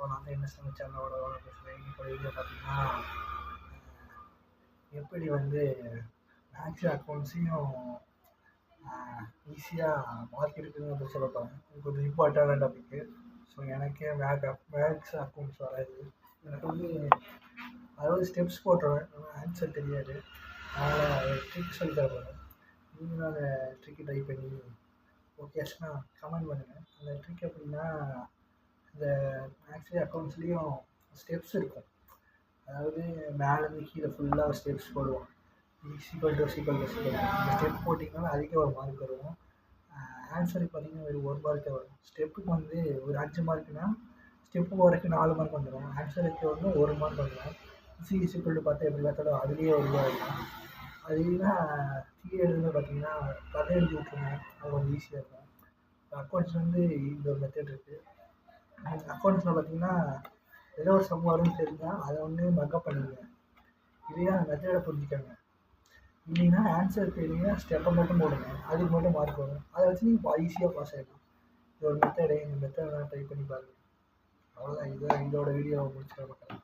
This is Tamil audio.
நான் தான் என்ன சேனலோட பேசுகிறேன். இன்னைக்கு வீடியோ பார்த்தீங்கன்னா எப்படி வந்து மேக்ஸ் அக்கௌண்ட்ஸையும் ஈஸியாக மார்க்கெட்டுக்குன்னு சொல்ல போகிறேன். இது கொஞ்சம் இம்பார்ட்டண்டான டாபிக்கு. ஸோ எனக்கே மேக்ஸ் அக்கௌண்ட்ஸ் வராது. எனக்கு வந்து அதாவது ஸ்டெப்ஸ் போட்டுருவேன், ஆன்சர் தெரியாது. அதனால் ட்ரிக் சொல்லி தர போகிறேன். நீங்களும் அந்த ட்ரிக்கை ட்ரை பண்ணி ஓகேஸ்னா கமெண்ட் பண்ணுங்கள். அந்த ட்ரிக் எப்படின்னா, இந்த மேக்ஸ் அக்கௌண்ட்ஸ்லேயும் ஸ்டெப்ஸ் இருக்கும். அதாவது மேலேருந்து கீழே ஃபுல்லாக ஸ்டெப்ஸ் போடுவோம். ஈக்குவல் டு இந்த ஸ்டெப் போட்டிங்கன்னா அதுக்கே ஒரு மார்க் வரும். ஆன்சருக்கு பார்த்தீங்கன்னா ஒரு 1 மார்க்கே வரும். ஸ்டெப்புக்கு வந்து ஒரு 5 மார்க்குனா ஸ்டெப்பு போகிறதுக்கு 4 மார்க் வந்துடும். ஆன்சருக்கு வந்து 1 மார்க் வந்துடும். ஈக்குவல் டு பார்த்தா எப்படி பார்த்தாலும் அதுலேயே ஒரு இதாக இருக்கும். அது இல்லைன்னா கீழே எழுதுறது பார்த்தீங்கன்னா கதை எழுதி விட்ருங்க, அது கொஞ்சம் ஈஸியாக இருக்கும். அக்கௌண்ட்ஸ் வந்து இந்த ஒரு மெத்தட் இருக்குது. அக்கௌண்ட்ஸில் பார்த்தீங்கன்னா ஏதோ ஒரு சம் வரும்னு தெரிஞ்சால் அதை வந்து மக்கப் பண்ணிடுங்க. இதே அந்த மெத்தடை புரிஞ்சுக்கோங்க. இல்லைன்னா ஆன்சர் தெரியலன்னா ஸ்டெப்பை மட்டும் போடுங்க, அதுக்கு மட்டும் மார்க் வரும். அதை வச்சு நீங்கள் ஈஸியாக பாஸ் ஆகிடலாம். இது ஒரு மெத்தடு. இந்த மெத்தடை ட்ரை பண்ணி பாருங்கள். அவ்வளோதான். இதோட வீடியோவை முடிச்சுக்க மாட்டேன்.